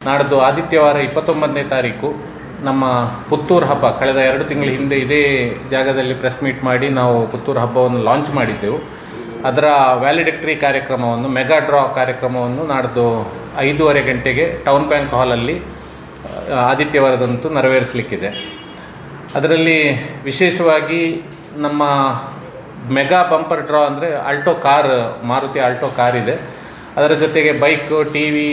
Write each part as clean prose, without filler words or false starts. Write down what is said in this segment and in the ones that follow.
ನಾಡ್ದು ಆದಿತ್ಯವಾರ 29ನೇ ತಾರೀಕು ನಮ್ಮ ಪುತ್ತೂರು ಹಬ್ಬ ಕಳೆದ 2 ತಿಂಗಳ ಹಿಂದೆ ಇದೇ ಜಾಗದಲ್ಲಿ ಪ್ರೆಸ್ ಮೀಟ್ ಮಾಡಿ ನಾವು ಪುತ್ತೂರು ಹಬ್ಬವನ್ನು ಲಾಂಚ್ ಮಾಡಿದ್ದೆವು. ಅದರ ವ್ಯಾಲಿಡಿಕ್ಟರಿ ಕಾರ್ಯಕ್ರಮವನ್ನು ಮೆಗಾ ಡ್ರಾ ಕಾರ್ಯಕ್ರಮವನ್ನು ನಾಡ್ದು 5:30 ಗಂಟೆಗೆ ಟೌನ್ ಬ್ಯಾಂಕ್ ಹಾಲಲ್ಲಿ ಆದಿತ್ಯವಾರದಂತೂ ನೆರವೇರಿಸಲಿಕ್ಕಿದೆ. ಅದರಲ್ಲಿ ವಿಶೇಷವಾಗಿ ನಮ್ಮ ಮೆಗಾ ಬಂಪರ್ ಡ್ರಾ ಅಂದರೆ Alto car, Maruti Alto car ಇದೆ. ಅದರ ಜೊತೆಗೆ ಬೈಕು, ಟಿ ವಿ,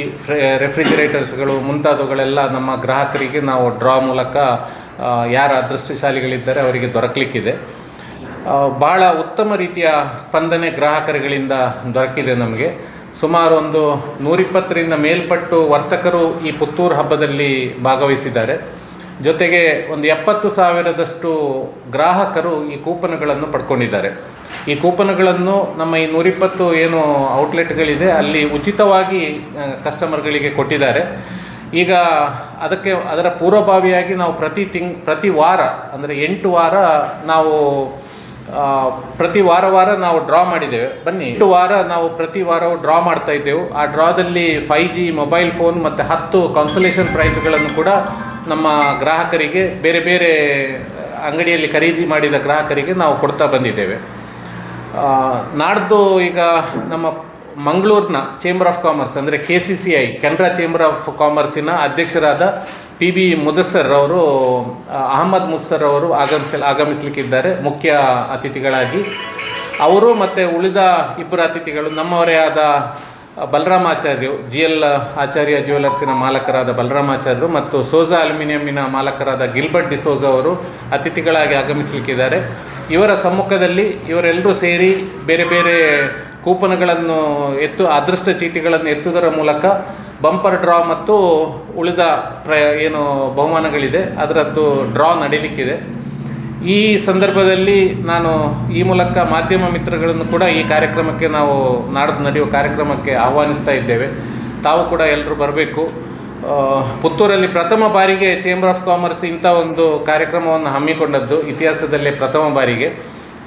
ರೆಫ್ರಿಜಿರೇಟರ್ಸ್ಗಳು ಮುಂತಾದವುಗಳೆಲ್ಲ ನಮ್ಮ ಗ್ರಾಹಕರಿಗೆ ನಾವು ಡ್ರಾ ಮೂಲಕ ಯಾರು ಅದೃಷ್ಟಶಾಲಿಗಳಿದ್ದಾರೆ ಅವರಿಗೆ ದೊರಕಲಿಕ್ಕಿದೆ. ಭಾಳ ಉತ್ತಮ ರೀತಿಯ ಸ್ಪಂದನೆ ಗ್ರಾಹಕರುಗಳಿಂದ ದೊರಕಿದೆ. ನಮಗೆ ಸುಮಾರು ಒಂದು 120ರಿಂದ ಮೇಲ್ಪಟ್ಟು ವರ್ತಕರು ಈ ಪುತ್ತೂರು ಹಬ್ಬದಲ್ಲಿ ಭಾಗವಹಿಸಿದ್ದಾರೆ. ಜೊತೆಗೆ ಒಂದು 70,000ದಷ್ಟು ಗ್ರಾಹಕರು ಈ ಕೂಪನ್ಗಳನ್ನು ಪಡ್ಕೊಂಡಿದ್ದಾರೆ. ಈ ಕೂಪನ್ಗಳನ್ನು ನಮ್ಮ ಈ 120 ಏನು ಔಟ್ಲೆಟ್ಗಳಿದೆ ಅಲ್ಲಿ ಉಚಿತವಾಗಿ ಕಸ್ಟಮರ್ಗಳಿಗೆ ಕೊಟ್ಟಿದ್ದಾರೆ. ಈಗ ಅದರ ಪೂರ್ವಭಾವಿಯಾಗಿ ನಾವು ಪ್ರತಿ ವಾರ ಅಂದರೆ 8 ವಾರ ನಾವು ಪ್ರತಿ ವಾರ ನಾವು ಡ್ರಾ ಮಾಡಿದ್ದೇವೆ. ಬನ್ನಿ, 8 ವಾರ ನಾವು ಪ್ರತಿ ವಾರವೂ ಡ್ರಾ ಮಾಡ್ತಾ ಇದ್ದೆವು. ಆ ಡ್ರಾದಲ್ಲಿ 5G ಮೊಬೈಲ್ ಫೋನ್ ಮತ್ತು 10 ಕಾನ್ಸಲೇಷನ್ ಪ್ರೈಸ್ಗಳನ್ನು ಕೂಡ ನಮ್ಮ ಗ್ರಾಹಕರಿಗೆ, ಬೇರೆ ಬೇರೆ ಅಂಗಡಿಯಲ್ಲಿ ಖರೀದಿ ಮಾಡಿದ ಗ್ರಾಹಕರಿಗೆ ನಾವು ಕೊಡ್ತಾ ಬಂದಿದ್ದೇವೆ. ನಾಡ್ದು ಈಗ ನಮ್ಮ ಮಂಗಳೂರಿನ ಚೇಂಬರ್ ಆಫ್ ಕಾಮರ್ಸ್ ಅಂದರೆ KCCI, ಕೆನರಾ ಚೇಂಬರ್ ಆಫ್ ಕಾಮರ್ಸಿನ ಅಧ್ಯಕ್ಷರಾದ PB ಮುದಸ್ಸರ್ ಅವರು, ಅಹಮದ್ ಮುಸ್ಸರ್ ಅವರು ಆಗಮಿಸಲಿಕ್ಕಿದ್ದಾರೆ ಮುಖ್ಯ ಅತಿಥಿಗಳಾಗಿ. ಅವರು ಮತ್ತು ಉಳಿದ 2 ಅತಿಥಿಗಳು ನಮ್ಮವರೇ ಆದ ಬಲರಾಮಾಚಾರ್ಯರು, GL ಆಚಾರ್ಯ ಜ್ಯುವೆಲರ್ಸಿನ ಮಾಲಕರಾದ ಬಲರಾಮಾಚಾರ್ಯರು ಮತ್ತು ಸೋಜಾ ಅಲ್ಯೂಮಿನಿಯಂನ ಮಾಲಕರಾದ ಗಿಲ್ಬರ್ಟ್ ಡಿಸೋಜ ಅವರು ಅತಿಥಿಗಳಾಗಿ ಆಗಮಿಸಲಿಕ್ಕಿದ್ದಾರೆ. ಇವರ ಸಮ್ಮುಖದಲ್ಲಿ ಇವರೆಲ್ಲರೂ ಸೇರಿ ಬೇರೆ ಬೇರೆ ಕೂಪನ್ಗಳನ್ನು ಅದೃಷ್ಟ ಚೀಟಿಗಳನ್ನು ಎತ್ತುವುದರ ಮೂಲಕ ಬಂಪರ್ ಡ್ರಾ ಮತ್ತು ಉಳಿದ ಏನು ಬಹುಮಾನಗಳಿದೆ ಅದರದ್ದು ಡ್ರಾ ನಡೀಲಿಕ್ಕಿದೆ. ಈ ಸಂದರ್ಭದಲ್ಲಿ ನಾನು ಈ ಮೂಲಕ ಮಾಧ್ಯಮ ಮಿತ್ರಗಳನ್ನು ಕೂಡ ಈ ಕಾರ್ಯಕ್ರಮಕ್ಕೆ, ನಾವು ನಾಡ್ದು ನಡೆಯುವ ಕಾರ್ಯಕ್ರಮಕ್ಕೆ ಆಹ್ವಾನಿಸ್ತಾ ಇದ್ದೇವೆ. ತಾವು ಕೂಡ ಎಲ್ಲರೂ ಬರಬೇಕು. ಪುತ್ತೂರಲ್ಲಿ ಪ್ರಥಮ ಬಾರಿಗೆ ಚೇಂಬರ್ ಆಫ್ ಕಾಮರ್ಸ್ ಇಂಥ ಒಂದು ಕಾರ್ಯಕ್ರಮವನ್ನು ಹಮ್ಮಿಕೊಂಡದ್ದು ಇತಿಹಾಸದಲ್ಲೇ ಪ್ರಥಮ ಬಾರಿಗೆ.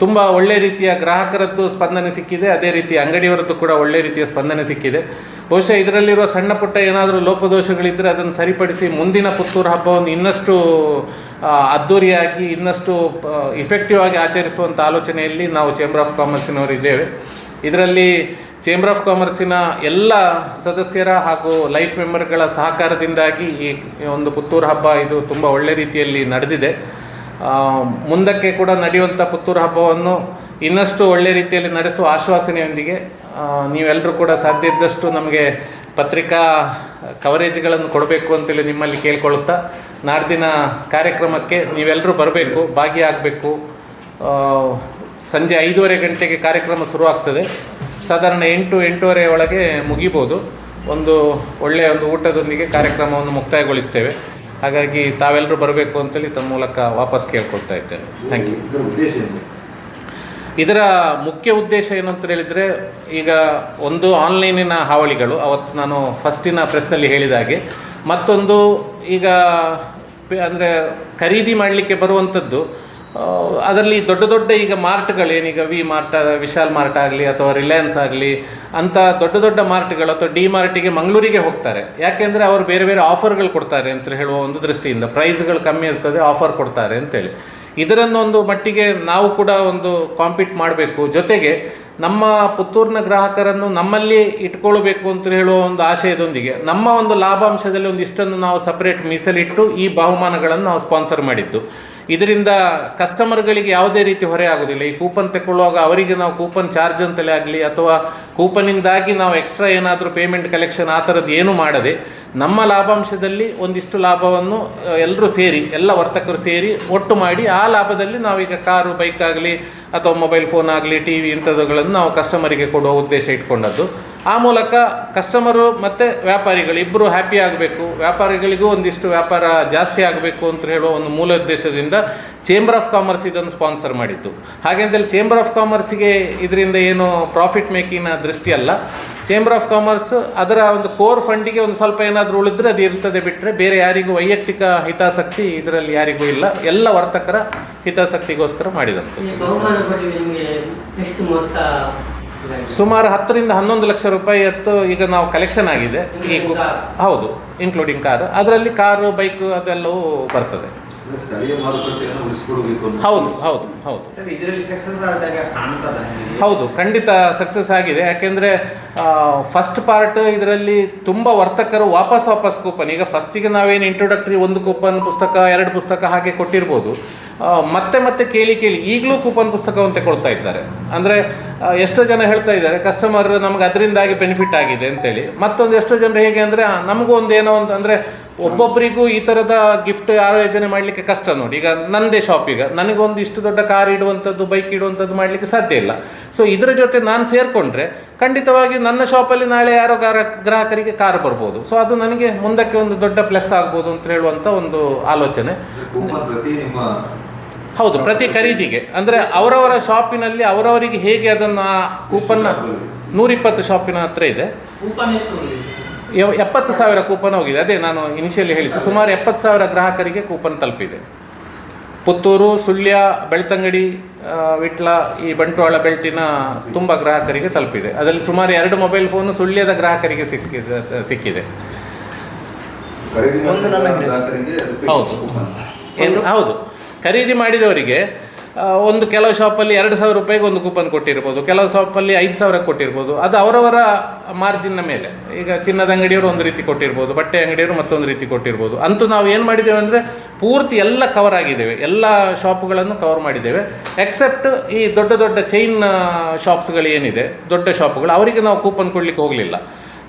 ತುಂಬ ಒಳ್ಳೆ ರೀತಿಯ ಗ್ರಾಹಕರದ್ದು ಸ್ಪಂದನೆ ಸಿಕ್ಕಿದೆ. ಅದೇ ರೀತಿ ಅಂಗಡಿಯವರದ್ದು ಕೂಡ ಒಳ್ಳೆ ರೀತಿಯ ಸ್ಪಂದನೆ ಸಿಕ್ಕಿದೆ. ಬಹುಶಃ ಇದರಲ್ಲಿರುವ ಸಣ್ಣ ಪುಟ್ಟ ಏನಾದರೂ ಲೋಪದೋಷಗಳಿದ್ದರೆ ಅದನ್ನು ಸರಿಪಡಿಸಿ ಮುಂದಿನ ಪುತ್ತೂರು ಹಬ್ಬವನ್ನು ಇನ್ನಷ್ಟು ಅದ್ಧೂರಿಯಾಗಿ, ಇನ್ನಷ್ಟು ಇಫೆಕ್ಟಿವ್ ಆಗಿ ಆಚರಿಸುವಂಥ ಆಲೋಚನೆಯಲ್ಲಿ ನಾವು ಚೇಂಬರ್ ಆಫ್ ಕಾಮರ್ಸಿನವರು ಇದ್ದೇವೆ. ಇದರಲ್ಲಿ ಚೇಂಬರ್ ಆಫ್ ಕಾಮರ್ಸಿನ ಎಲ್ಲ ಸದಸ್ಯರ ಹಾಗೂ ಲೈಫ್ ಮೆಂಬರ್ಗಳ ಸಹಕಾರದಿಂದಾಗಿ ಈ ಒಂದು ಪುತ್ತೂರು ಹಬ್ಬ ಇದು ತುಂಬ ಒಳ್ಳೆ ರೀತಿಯಲ್ಲಿ ನಡೆದಿದೆ. ಮುಂದಕ್ಕೆ ಕೂಡ ನಡೆಯುವಂಥ ಪುತ್ತೂರು ಹಬ್ಬವನ್ನು ಇನ್ನಷ್ಟು ಒಳ್ಳೆ ರೀತಿಯಲ್ಲಿ ನಡೆಸುವ ಆಶ್ವಾಸನೆಯೊಂದಿಗೆ ನೀವೆಲ್ಲರೂ ಕೂಡ ಸಾಧ್ಯ ಇದ್ದಷ್ಟು ನಮಗೆ ಪತ್ರಿಕಾ ಕವರೇಜ್ಗಳನ್ನು ಕೊಡಬೇಕು ಅಂತೇಳಿ ನಿಮ್ಮಲ್ಲಿ ಕೇಳ್ಕೊಳ್ಳುತ್ತಾ, ನಾಡ್ದಿನ ಕಾರ್ಯಕ್ರಮಕ್ಕೆ ನೀವೆಲ್ಲರೂ ಬರಬೇಕು, ಭಾಗಿಯಾಗಬೇಕು. ಸಂಜೆ 5:30 ಗಂಟೆಗೆ ಕಾರ್ಯಕ್ರಮ ಶುರುವಾಗ್ತದೆ. ಸಾಧಾರಣ 8-8:30 ಒಳಗೆ ಮುಗಿಬೋದು. ಒಂದು ಒಳ್ಳೆಯ ಒಂದು ಊಟದೊಂದಿಗೆ ಕಾರ್ಯಕ್ರಮವನ್ನು ಮುಕ್ತಾಯಗೊಳಿಸ್ತೇವೆ. ಹಾಗಾಗಿ ತಾವೆಲ್ಲರೂ ಬರಬೇಕು ಅಂತೇಳಿ ತಮ್ಮ ಮೂಲಕ ವಾಪಸ್ ಕೇಳ್ಕೊಳ್ತಾ ಇದ್ದೇನೆ. Thank you. ಇದರ ಮುಖ್ಯ ಉದ್ದೇಶ ಏನು ಅಂತ ಹೇಳಿದರೆ, ಈಗ ಒಂದು ಆನ್ಲೈನಿನ ಹಾವಳಿಗಳು, ಅವತ್ತು ನಾನು ಫಸ್ಟಿನ ಪ್ರೆಸ್ಸಲ್ಲಿ ಹೇಳಿದ ಹಾಗೆ, ಮತ್ತೊಂದು ಈಗ ಅಂದರೆ ಖರೀದಿ ಮಾಡಲಿಕ್ಕೆ ಬರುವಂಥದ್ದು ಅದರಲ್ಲಿ ದೊಡ್ಡ ದೊಡ್ಡ ಈಗ ಮಾರ್ಟ್ಗಳು, ಏನೀಗ ವಿ ಮಾರ್ಟ್, ವಿಶಾಲ್ ಮಾರ್ಟ್ ಆಗಲಿ ಅಥವಾ ರಿಲಯನ್ಸ್ ಆಗಲಿ ಅಂಥ ದೊಡ್ಡ ದೊಡ್ಡ ಮಾರ್ಟ್ಗಳು ಅಥವಾ ಡಿ ಮಾರ್ಟಿಗೆ ಮಂಗಳೂರಿಗೆ ಹೋಗ್ತಾರೆ. ಯಾಕೆಂದರೆ ಅವರು ಬೇರೆ ಬೇರೆ ಆಫರ್ಗಳು ಕೊಡ್ತಾರೆ ಅಂತ ಹೇಳುವ ಒಂದು ದೃಷ್ಟಿಯಿಂದ, ಪ್ರೈಸ್ಗಳು ಕಮ್ಮಿ ಇರ್ತದೆ, ಆಫರ್ ಕೊಡ್ತಾರೆ ಅಂತೇಳಿ. ಇದರನ್ನೊಂದು ಮಟ್ಟಿಗೆ ನಾವು ಕೂಡ ಒಂದು ಕಾಂಪೀಟ್ ಮಾಡಬೇಕು. ಜೊತೆಗೆ ನಮ್ಮ ಪುತ್ತೂರಿನ ಗ್ರಾಹಕರನ್ನು ನಮ್ಮಲ್ಲಿ ಇಟ್ಕೊಳ್ಬೇಕು ಅಂತ ಹೇಳುವ ಒಂದು ಆಶಯದೊಂದಿಗೆ ನಮ್ಮ ಒಂದು ಲಾಭಾಂಶದಲ್ಲಿ ಒಂದಿಷ್ಟನ್ನು ನಾವು ಸಪ್ರೇಟ್ ಮೀಸಲಿಟ್ಟು ಈ ಬಹುಮಾನಗಳನ್ನು ನಾವು ಸ್ಪಾನ್ಸರ್ ಮಾಡಿದ್ದು. ಇದರಿಂದ ಕಸ್ಟಮರ್ಗಳಿಗೆ ಯಾವುದೇ ರೀತಿ ಹೊರೆ ಆಗೋದಿಲ್ಲ. ಈ ಕೂಪನ್ ತಗೊಳ್ಳುವಾಗ ಅವರಿಗೆ ನಾವು ಕೂಪನ್ ಚಾರ್ಜ್ ಅಂತಲೇ ಆಗಲಿ ಅಥವಾ ಕೂಪನ್ನಿಂದಾಗಿ ನಾವು ಎಕ್ಸ್ಟ್ರಾ ಏನಾದರೂ ಪೇಮೆಂಟ್ ಕಲೆಕ್ಷನ್ ಆ ಥರದ್ದು ಏನೂ ಮಾಡದೆ ನಮ್ಮ ಲಾಭಾಂಶದಲ್ಲಿ ಒಂದಿಷ್ಟು ಲಾಭವನ್ನು ಎಲ್ಲರೂ ಸೇರಿ, ಎಲ್ಲ ವರ್ತಕರು ಸೇರಿ ಒಟ್ಟು ಮಾಡಿ ಆ ಲಾಭದಲ್ಲಿ ನಾವೀಗ ಕಾರು, ಬೈಕ್ ಆಗಲಿ ಅಥವಾ ಮೊಬೈಲ್ ಫೋನ್ ಆಗಲಿ, ಟಿ ವಿ ಇಂಥದ್ದುಗಳನ್ನು ನಾವು ಕಸ್ಟಮರಿಗೆ ಕೊಡುವ ಉದ್ದೇಶ ಇಟ್ಕೊಂಡದ್ದು. ಆ ಮೂಲಕ ಕಸ್ಟಮರು ಮತ್ತು ವ್ಯಾಪಾರಿಗಳು ಇಬ್ಬರು ಹ್ಯಾಪಿ ಆಗಬೇಕು, ವ್ಯಾಪಾರಿಗಳಿಗೂ ಒಂದಿಷ್ಟು ವ್ಯಾಪಾರ ಜಾಸ್ತಿ ಆಗಬೇಕು ಅಂತ ಹೇಳುವ ಒಂದು ಮೂಲ ಉದ್ದೇಶದಿಂದ ಚೇಂಬರ್ ಆಫ್ ಕಾಮರ್ಸ್ ಇದನ್ನು ಸ್ಪಾನ್ಸರ್ ಮಾಡಿತ್ತು. ಹಾಗೆಂತೇಳಿ ಚೇಂಬರ್ ಆಫ್ ಕಾಮರ್ಸಿಗೆ ಇದರಿಂದ ಏನು ಪ್ರಾಫಿಟ್ ಮೇಕಿಂಗ್ನ ದೃಷ್ಟಿ ಅಲ್ಲ. ಚೇಂಬರ್ ಆಫ್ ಕಾಮರ್ಸ್ ಅದರ ಒಂದು ಕೋರ್ ಫಂಡಿಗೆ ಒಂದು ಸ್ವಲ್ಪ ಏನಾದರೂ ಉಳಿದ್ರೆ ಅದು ಇರ್ತದೆ, ಬಿಟ್ಟರೆ ಬೇರೆ ಯಾರಿಗೂ ವೈಯಕ್ತಿಕ ಹಿತಾಸಕ್ತಿ ಇದರಲ್ಲಿ ಯಾರಿಗೂ ಇಲ್ಲ. ಎಲ್ಲ ವರ್ತಕರ ಹಿತಾಸಕ್ತಿಗೋಸ್ಕರ ಮಾಡಿದಂತೆ. ಸುಮಾರು 10ರಿಂದ 11 ಲಕ್ಷ ರೂಪಾಯಿ ಅತ್ತು ಈಗ ನಾವು ಕಲೆಕ್ಷನ್ ಆಗಿದೆ ಈ ಹೌದು, ಇನ್ಕ್ಲೂಡಿಂಗ್ ಕಾರು. ಅದರಲ್ಲಿ ಕಾರು, ಬೈಕು ಅದೆಲ್ಲವೂ ಬರ್ತದೆ. ಸ್ಥಳೀಯ ಮಾರುಕಟ್ಟೆಯನ್ನು ಉಳಿಸಿಕೊಡಬೇಕು. ಹೌದು ಹೌದು ಹೌದು ಸರ್, ಇದರಲ್ಲಿ ಸಕ್ಸಸ್ ಆದಾಗ ಕಾಣ್ತದೆ. ಹೌದು, ಖಂಡಿತ ಸಕ್ಸಸ್ ಆಗಿದೆ. ಯಾಕೆಂದರೆ ಫಸ್ಟ್ ಪಾರ್ಟ್ ಇದರಲ್ಲಿ ತುಂಬ ವರ್ತಕರು ವಾಪಸ್ ಕೂಪನ್, ಈಗ ಫಸ್ಟಿಗೆ ನಾವೇನು ಇಂಟ್ರೊಡಕ್ಟರಿ 1 ಕೂಪನ್ ಪುಸ್ತಕ 2 ಪುಸ್ತಕ ಹಾಗೆ ಕೊಟ್ಟಿರ್ಬೋದು, ಮತ್ತೆ ಕೇಳಿ ಈಗಲೂ ಕೂಪನ್ ಪುಸ್ತಕವಂತೆ ಕೊಡ್ತಾ ಇದ್ದಾರೆ. ಅಂದರೆ ಎಷ್ಟೋ ಜನ ಹೇಳ್ತಾ ಇದ್ದಾರೆ ಕಸ್ಟಮರ್ ನಮ್ಗೆ ಅದರಿಂದಾಗಿ ಬೆನಿಫಿಟ್ ಆಗಿದೆ ಅಂತೇಳಿ. ಮತ್ತೊಂದು ಎಷ್ಟೋ ಜನರು ಹೇಗೆ ಅಂದರೆ ನಮಗೂ ಒಂದು ಏನೋ ಒಂದು ಅಂದರೆ ಒಬ್ಬೊಬ್ಬರಿಗೂ ಈ ಥರದ ಗಿಫ್ಟ್ ಆಯೋಜನೆ ಮಾಡಲಿಕ್ಕೆ ಕಷ್ಟ ನೋಡಿ. ಈಗ ನನ್ನದೇ ಶಾಪ್, ಈಗ ನನಗೊಂದು ಇಷ್ಟು ದೊಡ್ಡ ಕಾರ್ ಇಡುವಂಥದ್ದು, ಬೈಕ್ ಇಡುವಂಥದ್ದು ಮಾಡಲಿಕ್ಕೆ ಸಾಧ್ಯ ಇಲ್ಲ. ಸೊ ಇದರ ಜೊತೆ ನಾನು ಸೇರಿಕೊಂಡ್ರೆ ಖಂಡಿತವಾಗಿ ನನ್ನ ಶಾಪಲ್ಲಿ ನಾಳೆ ಯಾರೋ ಗ್ರಾಹಕರಿಗೆ ಕಾರ್ ಬರ್ಬೋದು. ಸೊ ಅದು ನನಗೆ ಮುಂದಕ್ಕೆ ಒಂದು ದೊಡ್ಡ ಪ್ಲಸ್ ಆಗ್ಬೋದು ಅಂತ ಹೇಳುವಂಥ ಒಂದು ಆಲೋಚನೆ. ಹೌದು, ಪ್ರತಿ ಖರೀದಿಗೆ ಅಂದರೆ ಅವರವರ ಶಾಪಿನಲ್ಲಿ ಅವರವರಿಗೆ ಹೇಗೆ ಅದನ್ನು ಕೂಪನ್ನ 120 ಶಾಪಿನ ಹತ್ರ ಇದೆ. 70,000 ಕೂಪನ್ ಹೋಗಿದೆ. ಅದೇ ನಾನು ಇನಿಷಿಯಲಿ ಹೇಳಿದ್ದು, ಸುಮಾರು 70,000 ಗ್ರಾಹಕರಿಗೆ ಕೂಪನ್ ತಲುಪಿದೆ. ಪುತ್ತೂರು, ಸುಳ್ಯ, ಬೆಳ್ತಂಗಡಿ, ವಿಟ್ಲ, ಈ ಬಂಟ್ವಾಳ ಬೆಲ್ಟಿನ ತುಂಬ ಗ್ರಾಹಕರಿಗೆ ತಲುಪಿದೆ. ಅದರಲ್ಲಿ ಸುಮಾರು 2 ಮೊಬೈಲ್ ಫೋನು ಸುಳ್ಯದ ಗ್ರಾಹಕರಿಗೆ ಸಿಕ್ಕಿದೆ. ಹೌದು ಹೌದು, ಖರೀದಿ ಮಾಡಿದವರಿಗೆ ಒಂದು ಕೆಲವು ಶಾಪಲ್ಲಿ 2,000 ರೂಪಾಯಿಗೆ ಒಂದು ಕೂಪನ್ ಕೊಟ್ಟಿರ್ಬೋದು, ಕೆಲವು ಶಾಪಲ್ಲಿ 5,000 ಕೊಟ್ಟಿರ್ಬೋದು. ಅದು ಅವರವರ ಮಾರ್ಜಿನ್ನ ಮೇಲೆ. ಈಗ ಚಿನ್ನದ ಅಂಗಡಿಯವರು ಒಂದು ರೀತಿ ಕೊಟ್ಟಿರ್ಬೋದು, ಬಟ್ಟೆ ಅಂಗಡಿಯವರು ಮತ್ತೊಂದು ರೀತಿ ಕೊಟ್ಟಿರ್ಬೋದು. ಅಂತೂ ನಾವು ಏನು ಮಾಡಿದ್ದೇವೆ ಅಂದರೆ ಪೂರ್ತಿ ಎಲ್ಲ ಕವರ್ ಆಗಿದ್ದೇವೆ, ಎಲ್ಲ ಶಾಪುಗಳನ್ನು ಕವರ್ ಮಾಡಿದ್ದೇವೆ. ಎಕ್ಸೆಪ್ಟ್ ಈ ದೊಡ್ಡ ಚೈನ್ ಶಾಪ್ಸ್ಗಳು ಏನಿದೆ, ದೊಡ್ಡ ಶಾಪುಗಳು, ಅವರಿಗೆ ನಾವು ಕೂಪನ್ ಕೊಡಲಿಕ್ಕೆ ಹೋಗಲಿಲ್ಲ.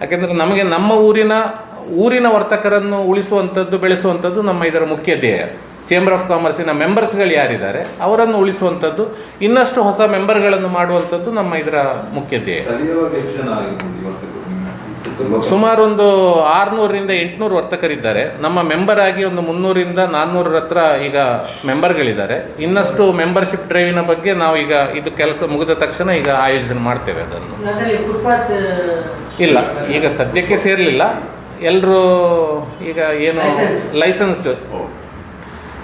ಯಾಕೆಂದರೆ ನಮಗೆ ನಮ್ಮ ಊರಿನ ವರ್ತಕರನ್ನು ಉಳಿಸುವಂಥದ್ದು, ಬೆಳೆಸುವಂಥದ್ದು ನಮ್ಮ ಇದರ ಮುಖ್ಯ ಧ್ಯೇಯ. ಚೇಂಬರ್ ಆಫ್ ಕಾಮರ್ಸಿನ ಮೆಂಬರ್ಸ್ಗಳು ಯಾರಿದ್ದಾರೆ ಅವರನ್ನು ಉಳಿಸುವಂಥದ್ದು, ಇನ್ನಷ್ಟು ಹೊಸ ಮೆಂಬರ್ಗಳನ್ನು ಮಾಡುವಂಥದ್ದು ನಮ್ಮ ಇದರ ಮುಖ್ಯ ಧ್ಯೇಯ. ಸುಮಾರು ಒಂದು 600ರಿಂದ 800 ವರ್ತಕರಿದ್ದಾರೆ. ನಮ್ಮ ಮೆಂಬರ್ ಆಗಿ ಒಂದು 300ರಿಂದ 400 ಹತ್ರ ಈಗ ಮೆಂಬರ್ಗಳಿದ್ದಾರೆ. ಇನ್ನಷ್ಟು ಮೆಂಬರ್ಶಿಪ್ ಡ್ರೈವಿನ ಬಗ್ಗೆ ನಾವು ಈಗ ಇದು ಕೆಲಸ ಮುಗಿದ ತಕ್ಷಣ ಈಗ ಆಯೋಜನೆ ಮಾಡ್ತೇವೆ. ಅದನ್ನು ಇಲ್ಲ, ಈಗ ಸದ್ಯಕ್ಕೆ ಸೇರಲಿಲ್ಲ. ಎಲ್ಲರೂ ಈಗ ಏನು ಲೈಸೆನ್ಸ್ಡ್,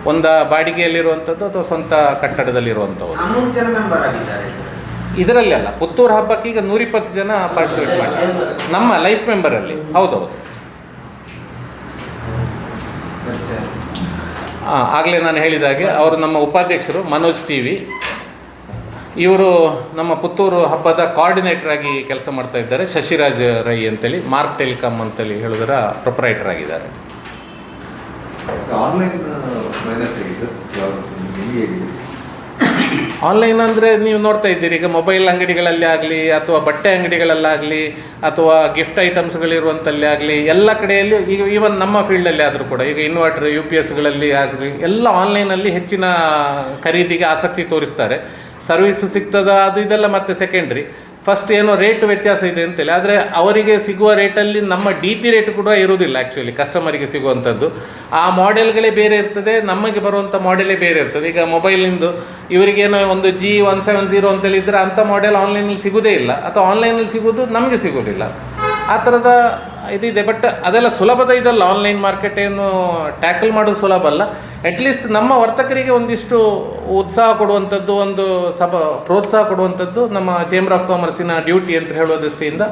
ಒಂದು ಬಾಡಿಗೆಯಲ್ಲಿರುವಂಥದ್ದು ಅಥವಾ ಸ್ವಂತ ಕಟ್ಟಡದಲ್ಲಿರುವಂಥವ್ರು. ಇದರಲ್ಲಿ ಅಲ್ಲ, ಪುತ್ತೂರು ಹಬ್ಬಕ್ಕೆ ಈಗ 120 ಜನ ಪಾರ್ಟಿಸಿಪೇಟ್ ಮಾಡ್ತಾರೆ ನಮ್ಮ ಲೈಫ್ ಮೆಂಬರಲ್ಲಿ. ಹೌದೌದು, ಆಗಲೇ ನಾನು ಹೇಳಿದಾಗೆ ಅವರು ನಮ್ಮ ಉಪಾಧ್ಯಕ್ಷರು ಮನೋಜ್ ಟಿ.ವಿ. ಇವರು ನಮ್ಮ ಪುತ್ತೂರು ಹಬ್ಬದ ಕೋಆರ್ಡಿನೇಟರ್ ಆಗಿ ಕೆಲಸ ಮಾಡ್ತಾ ಇದ್ದಾರೆ. ಶಶಿರಾಜ್ ರೈ ಅಂತೇಳಿ, ಮಾರ್ಕ್ ಟೆಲಿಕಾಮ್ ಅಂತೇಳಿ ಹೇಳೋದರ ಪ್ರೊಪ್ರೈಟರ್ ಆಗಿದ್ದಾರೆ. ಆನ್ಲೈನ್ ಅಂದರೆ ನೀವು ನೋಡ್ತಾ ಇದ್ದೀರಿ, ಈಗ ಮೊಬೈಲ್ ಅಂಗಡಿಗಳಲ್ಲಿ ಆಗಲಿ ಅಥವಾ ಬಟ್ಟೆ ಅಂಗಡಿಗಳಲ್ಲಾಗಲಿ ಅಥವಾ ಗಿಫ್ಟ್ ಐಟಮ್ಸ್ಗಳಿರುವಂಥಲ್ಲಿ ಆಗಲಿ, ಎಲ್ಲ ಕಡೆಯಲ್ಲಿ ಈಗ ಈವನ್ ನಮ್ಮ ಫೀಲ್ಡಲ್ಲಿ ಆದರೂ ಕೂಡ ಈಗ ಇನ್ವರ್ಟರ್ UPSಗಳಲ್ಲಿ ಆಗಲಿ ಎಲ್ಲ ಆನ್ಲೈನಲ್ಲಿ ಹೆಚ್ಚಿನ ಖರೀದಿಗೆ ಆಸಕ್ತಿ ತೋರಿಸ್ತಾರೆ. ಸರ್ವಿಸ್ ಸಿಗ್ತದ ಅದು ಇದೆಲ್ಲ ಮತ್ತೆ ಸೆಕೆಂಡ್ರಿ. ಫಸ್ಟ್ ಏನೋ ರೇಟ್ ವ್ಯತ್ಯಾಸ ಇದೆ ಅಂತೇಳಿ, ಆದರೆ ಅವರಿಗೆ ಸಿಗುವ ರೇಟಲ್ಲಿ ನಮ್ಮ DP ರೇಟ್ ಕೂಡ ಇರುವುದಿಲ್ಲ. ಆ್ಯಕ್ಚುಲಿ ಕಸ್ಟಮರಿಗೆ ಸಿಗುವಂಥದ್ದು ಆ ಮಾಡೆಲ್ಗಳೇ ಬೇರೆ ಇರ್ತದೆ, ನಮಗೆ ಬರುವಂಥ ಮಾಡೆಲೇ ಬೇರೆ ಇರ್ತದೆ. ಈಗ ಮೊಬೈಲಿಂದು ಇವರಿಗೇನೋ ಒಂದು G170 ಅಂತೇಳಿ ಇದ್ದರೆ ಅಂಥ ಮಾಡೆಲ್ ಆನ್ಲೈನಲ್ಲಿ ಸಿಗೋದೇ ಇಲ್ಲ, ಅಥವಾ ಆನ್ಲೈನಲ್ಲಿ ಸಿಗೋದು ನಮಗೆ ಸಿಗೋದಿಲ್ಲ. ಆ ಥರದ ಇದಿದೆ. ಬಟ್ ಅದೆಲ್ಲ ಸುಲಭದ ಇದಲ್ಲ, ಆನ್ಲೈನ್ ಮಾರ್ಕೆಟ್ ಏನು ಟ್ಯಾಕಲ್ ಮಾಡೋದು ಸುಲಭ ಅಲ್ಲ. ಅಟ್ಲೀಸ್ಟ್ ನಮ್ಮ ವರ್ತಕರಿಗೆ ಒಂದಿಷ್ಟು ಉತ್ಸಾಹ ಕೊಡುವಂಥದ್ದು, ಒಂದು ಪ್ರೋತ್ಸಾಹ ಕೊಡುವಂಥದ್ದು ನಮ್ಮ ಚೇಂಬರ್ ಆಫ್ ಕಾಮರ್ಸಿನ ಡ್ಯೂಟಿ ಅಂತ ಹೇಳುವ ದೃಷ್ಟಿಯಿಂದ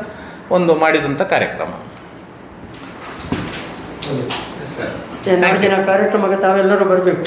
ಒಂದು ಮಾಡಿದಂಥ ಕಾರ್ಯಕ್ರಮ. ಕಾರ್ಯಕ್ರಮಕ್ಕೆ ತಾವೆಲ್ಲರೂ ಬರಬೇಕು.